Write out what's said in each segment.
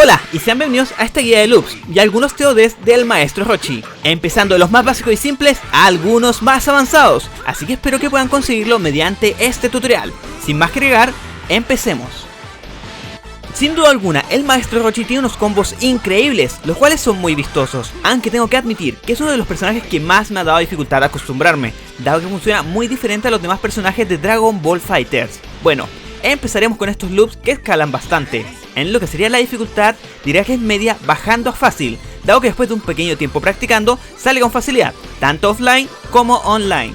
Hola y sean bienvenidos a esta guía de loops y algunos TODs del maestro Orochi, empezando de los más básicos y simples a algunos más avanzados, así que espero que puedan conseguirlo mediante este tutorial. Sin más que agregar, empecemos. Sin duda alguna, el maestro Orochi tiene unos combos increíbles, los cuales son muy vistosos, aunque tengo que admitir que es uno de los personajes que más me ha dado dificultad acostumbrarme, dado que funciona muy diferente a los demás personajes de Dragon Ball FighterZ. Bueno, empezaremos con estos loops que escalan bastante. En lo que sería la dificultad, diría que es media bajando a fácil, dado que después de un pequeño tiempo practicando, sale con facilidad, tanto offline como online.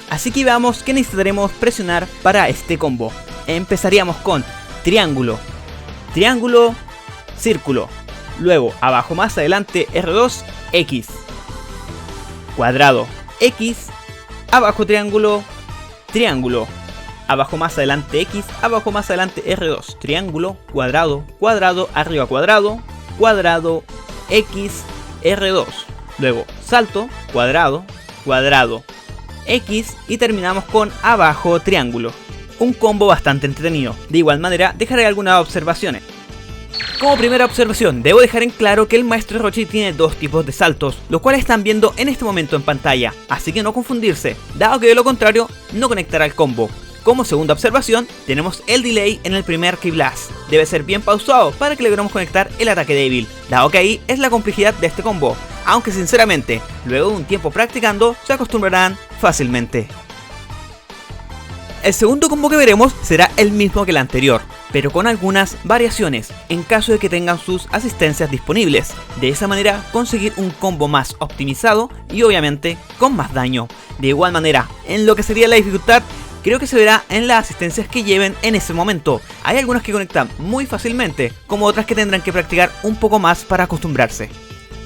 Así que veamos qué necesitaremos presionar para este combo. Empezaríamos con triángulo, triángulo, círculo, luego abajo más adelante R2, X, cuadrado, X, abajo triángulo, triángulo, abajo más adelante X, abajo más adelante R2, triángulo, cuadrado, cuadrado, arriba cuadrado, cuadrado, X, R2, luego salto, cuadrado, cuadrado, X y terminamos con abajo triángulo. Un combo bastante entretenido. De igual manera dejaré algunas observaciones. Como primera observación, debo dejar en claro que el maestro Orochi tiene dos tipos de saltos, los cuales están viendo en este momento en pantalla, así que no confundirse, dado que de lo contrario no conectará el combo. Como segunda observación, tenemos el delay en el primer Ki Blast. Debe ser bien pausado para que logremos conectar el ataque débil, dado que ahí es la complejidad de este combo, aunque sinceramente, luego de un tiempo practicando, se acostumbrarán fácilmente. El segundo combo que veremos será el mismo que el anterior, pero con algunas variaciones, en caso de que tengan sus asistencias disponibles. De esa manera conseguir un combo más optimizado y obviamente con más daño. De igual manera, en lo que sería la dificultad, creo que se verá en las asistencias que lleven en ese momento. Hay algunas que conectan muy fácilmente, como otras que tendrán que practicar un poco más para acostumbrarse.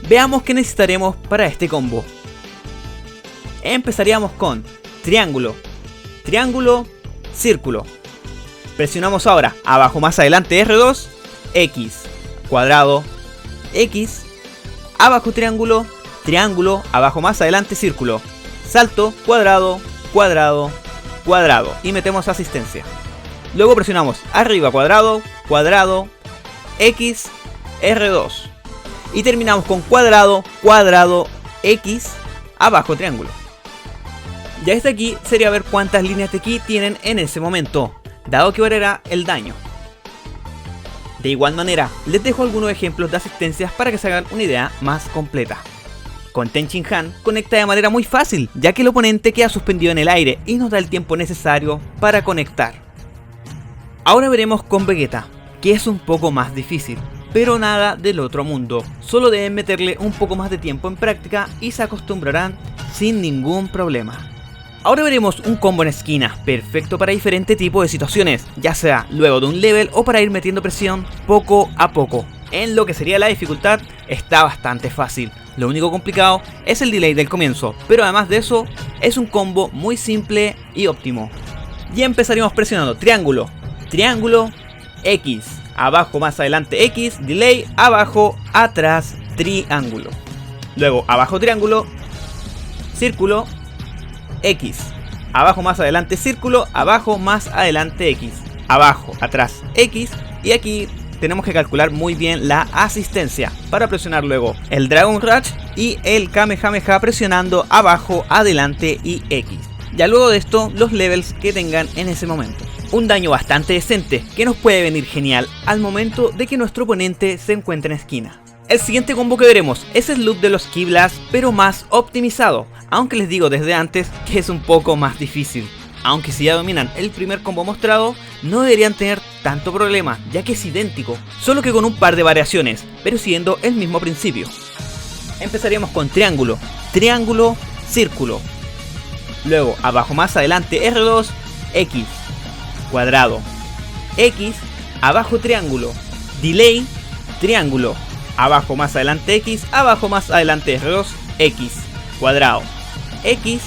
Veamos qué necesitaremos para este combo. Empezaríamos con triángulo, triángulo, círculo. Presionamos ahora abajo más adelante R2, X, cuadrado, X, abajo triángulo, triángulo, abajo más adelante círculo, salto, cuadrado, cuadrado, cuadrado y metemos asistencia. Luego presionamos arriba cuadrado, cuadrado, X, R2 y terminamos con cuadrado, cuadrado, X, abajo triángulo. Ya desde aquí sería ver cuántas líneas de ki tienen en ese momento, dado que variará el daño. De igual manera, les dejo algunos ejemplos de asistencias para que se hagan una idea más completa. Con Tenchin Han conecta de manera muy fácil, ya que el oponente queda suspendido en el aire y nos da el tiempo necesario para conectar. Ahora veremos con Vegeta, que es un poco más difícil, pero nada del otro mundo. Solo deben meterle un poco más de tiempo en práctica y se acostumbrarán sin ningún problema. Ahora veremos un combo en esquina, perfecto para diferentes tipos de situaciones, ya sea luego de un level o para ir metiendo presión poco a poco. En lo que sería la dificultad, está bastante fácil. Lo único complicado es el delay del comienzo, pero además de eso, es un combo muy simple y óptimo. Y empezaríamos presionando triángulo, triángulo, X, abajo más adelante X, delay, abajo, atrás, triángulo. Luego abajo triángulo, círculo, X, abajo más adelante círculo, abajo más adelante X, abajo, atrás X y aquí tenemos que calcular muy bien la asistencia para presionar luego el Dragon Rush y el Kamehameha presionando abajo, adelante y X. Ya luego de esto los levels que tengan en ese momento. Un daño bastante decente que nos puede venir genial al momento de que nuestro oponente se encuentre en esquina. El siguiente combo que veremos es el loop de los Ki Blast, pero más optimizado, aunque les digo desde antes que es un poco más difícil. Aunque si ya dominan el primer combo mostrado, no deberían tener tanto problema, ya que es idéntico, solo que con un par de variaciones, pero siguiendo el mismo principio. Empezaríamos con triángulo, triángulo, círculo. Luego abajo más adelante R2, X, cuadrado, X, abajo triángulo, delay, triángulo, abajo más adelante X, abajo más adelante R2, X, cuadrado, X,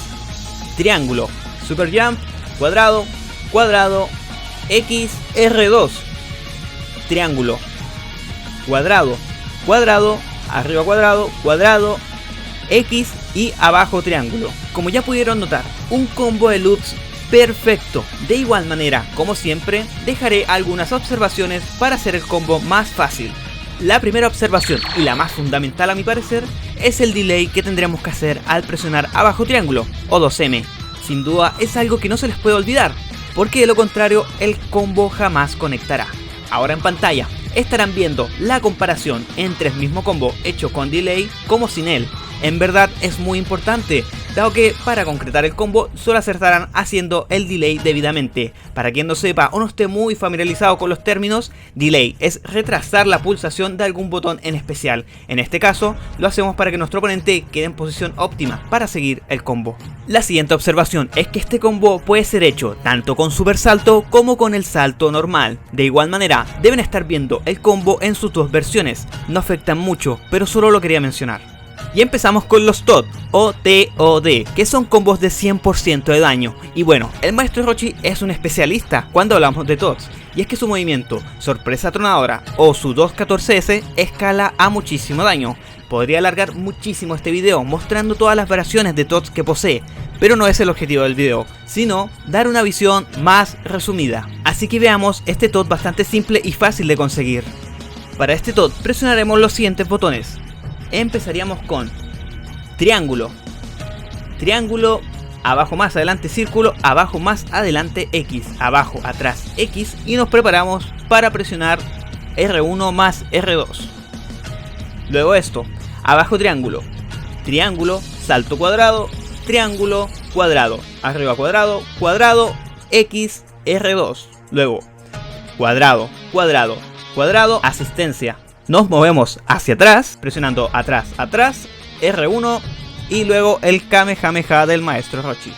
triángulo, super jump, cuadrado, cuadrado, X, R2, triángulo, cuadrado, cuadrado, arriba cuadrado, cuadrado, X y abajo triángulo. Como ya pudieron notar, un combo de loops perfecto. De igual manera, como siempre, dejaré algunas observaciones para hacer el combo más fácil. La primera observación, y la más fundamental a mi parecer, es el delay que tendremos que hacer al presionar abajo triángulo o 2M. Sin duda es algo que no se les puede olvidar, porque de lo contrario el combo jamás conectará. Ahora en pantalla estarán viendo la comparación entre el mismo combo hecho con delay como sin él. En verdad es muy importante, dado que para concretar el combo solo acertarán haciendo el delay debidamente. Para quien no sepa o no esté muy familiarizado con los términos, delay es retrasar la pulsación de algún botón en especial. En este caso lo hacemos para que nuestro oponente quede en posición óptima para seguir el combo. La siguiente observación es que este combo puede ser hecho tanto con super salto como con el salto normal. De igual manera deben estar viendo el combo en sus dos versiones, no afectan mucho, pero solo lo quería mencionar. Y empezamos con los TOD o TOD, que son combos de 100% de daño. Y bueno, el maestro Orochi es un especialista cuando hablamos de TODs, y es que su movimiento Sorpresa Tronadora o su 214S escala a muchísimo daño. Podría alargar muchísimo este video mostrando todas las variaciones de TODs que posee, pero no es el objetivo del video, sino dar una visión más resumida. Así que veamos este TOD bastante simple y fácil de conseguir. Para este TOD presionaremos los siguientes botones. Empezaríamos con triángulo, triángulo, abajo más adelante círculo, abajo más adelante X, abajo atrás X, y nos preparamos para presionar R1 más R2. Luego esto, abajo triángulo, triángulo, salto cuadrado, triángulo, cuadrado, arriba cuadrado, cuadrado, X, R2. Luego cuadrado, cuadrado, cuadrado, asistencia. Nos movemos hacia atrás, presionando atrás, atrás, R1 y luego el Kamehameha del maestro Orochi.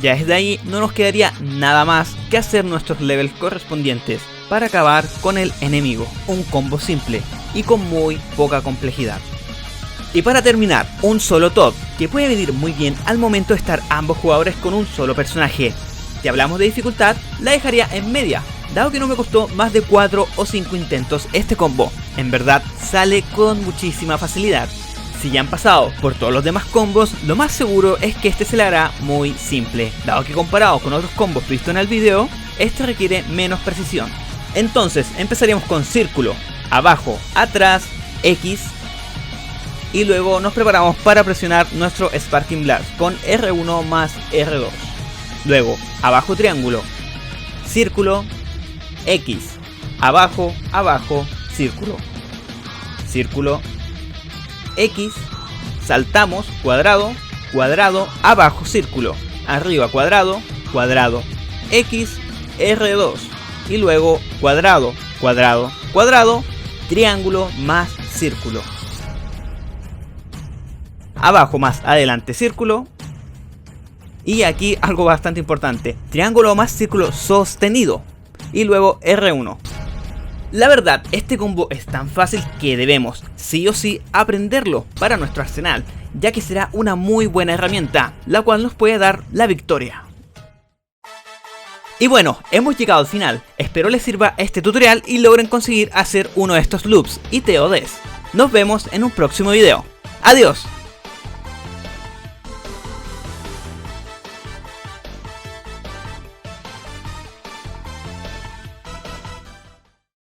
Ya desde ahí no nos quedaría nada más que hacer nuestros levels correspondientes para acabar con el enemigo. Un combo simple y con muy poca complejidad. Y para terminar, un solo TOD que puede venir muy bien al momento de estar ambos jugadores con un solo personaje. Si hablamos de dificultad, la dejaría en media, dado que no me costó más de 4 o 5 intentos este combo. En verdad sale con muchísima facilidad. Si ya han pasado por todos los demás combos, lo más seguro es que este se le hará muy simple, dado que comparado con otros combos vistos en el video, este requiere menos precisión. Entonces empezaríamos con círculo, abajo, atrás, X, y luego nos preparamos para presionar nuestro Sparking Blast con R1 más R2. Luego, abajo triángulo, círculo, X, abajo, abajo, círculo, círculo, X, saltamos, cuadrado, cuadrado, abajo círculo, arriba cuadrado, cuadrado, X, R2, y luego cuadrado, cuadrado, cuadrado, triángulo más círculo. Abajo más adelante círculo. Y aquí algo bastante importante, triángulo más círculo sostenido, y luego R1. La verdad, este combo es tan fácil que debemos sí o sí aprenderlo para nuestro arsenal, ya que será una muy buena herramienta, la cual nos puede dar la victoria. Y bueno, hemos llegado al final, espero les sirva este tutorial y logren conseguir hacer uno de estos loops y TODs. Nos vemos en un próximo video. ¡Adiós!